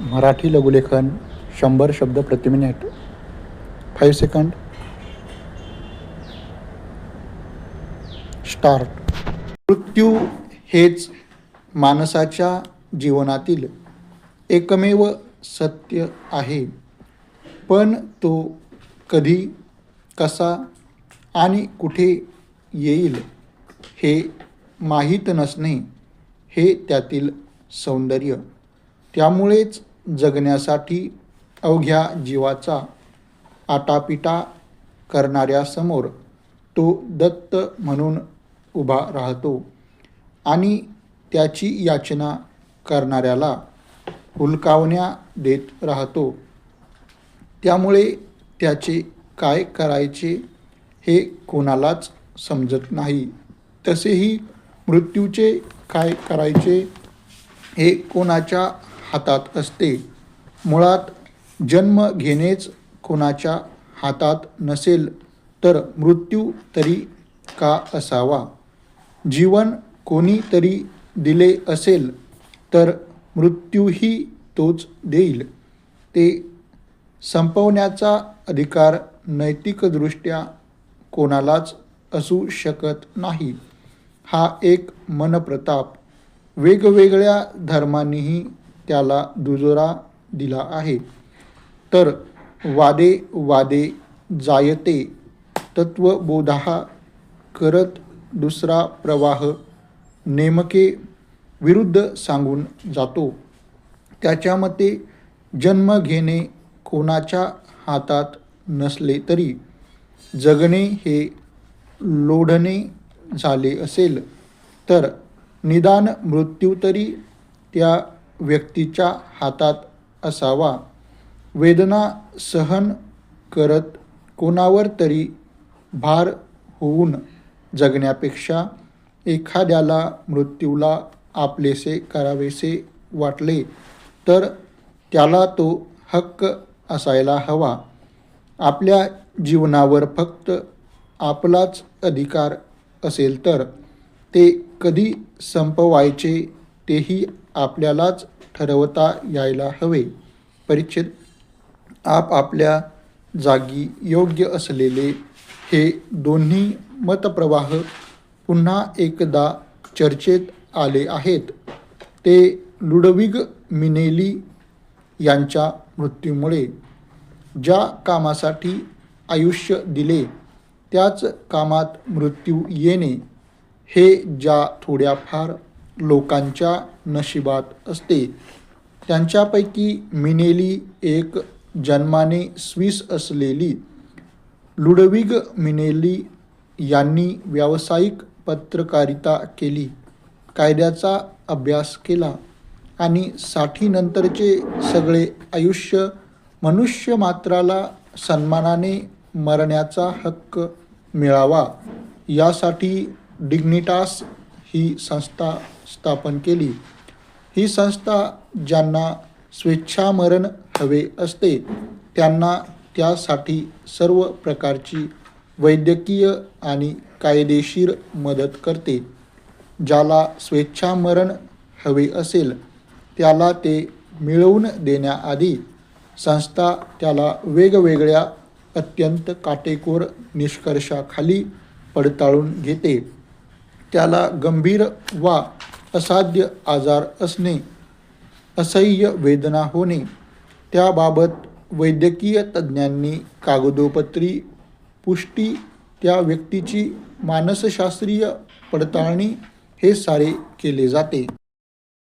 मराठी लघुलेखन 100 शब्द प्रति minute. 5 second. Start. मृत्यू हेच माणसाच्या जीवनातील एकमेव सत्य आहे, पण तो कधी, कसा आणि कुठे येईल हे माहीत नसणे हे त्यातील सौंदर्य. त्यामुळेच जगण्यासाठी अवघ्या जीवाचा आटापिटा करणाऱ्यासमोर तो दत्त म्हणून उभा राहतो आणि त्याची याचना करणाऱ्याला हुलकावण्या देत राहतो. त्यामुळे त्याचे काय करायचे हे कोणालाच समजत नाही. तसेही मृत्यूचे काय करायचे हे कोणाच्या हातात असते. मुळात जन्म घेणेच कोणाच्या हातात नसेल तर मृत्यू तरी का असावा? जीवन कोणीतरी दिले असेल तर मृत्यूही तोच देईल. ते संपवण्याचा अधिकार नैतिकदृष्ट्या कोणालाच असू शकत नाही. हा एक मनप्रताप. वेगवेगळ्या धर्मांनीही त्याला दुजोरा दिला आहे. तर वादे वादे जायते तत्वबोधाः करत दुसरा प्रवाह नेमके विरुद्ध सांगून जातो. त्याच्या मते जन्म घेणे कोणाच्या हातात नसले तरी जगणे हे लोढणे झाले असेल तर निदान मृत्यू तरी त्या व्यक्तीच्या हातात असावा. वेदना सहन करत कोणावर तरी भार होऊन जगण्यापेक्षा एखाद्याला मृत्यूला आपलेसे करावेसे वाटले तर त्याला तो हक्क असायला हवा. आपल्या जीवनावर फक्त आपलाच अधिकार असेल तर ते कधी संपवायचे तेही आपल्यालाच ठरवता यायला हवे. परिच्छेद. आपापल्या जागी योग्य असलेले हे दोन्ही मतप्रवाह पुन्हा एकदा चर्चेत आले आहेत. ते लुडविग मिनेली यांच्या मृत्यूमुळे. ज्या कामासाठी आयुष्य दिले त्याच कामात मृत्यू येणे हे ज्या थोड्याफार लोकांच्या नशिबात असते त्यांच्यापैकी मिनेली एक जन्माने स्विस असलेली. लुडविग मिनेली यांनी व्यावसायिक पत्रकारिता केली, कायद्याचा अभ्यास केला आणि 60 नंतरचे सगळे आयुष्य मनुष्यमात्राला सन्मानाने मरण्याचा हक्क मिळावा यासाठी डिग्निटास ही संस्था स्थापन केली. ही संस्था ज्यांना स्वेच्छामरण हवे असते त्यांना त्यासाठी सर्व प्रकारची वैद्यकीय आणि कायदेशीर मदत करते. ज्याला स्वेच्छामरण हवे असेल त्याला ते मिळवून देण्याआधी संस्था त्याला वेगवेगळ्या अत्यंत काटेकोर निष्कर्षाखाली पडताळून घेते. त्याला गंभीर वा असाध्य आजार असणे, असह्य वेदना होणे, त्याबाबत वैद्यकीय तज्ज्ञांनी कागदोपत्री पुष्टी, त्या व्यक्तीची मानसशास्त्रीय पडताळणी हे सारे केले जाते.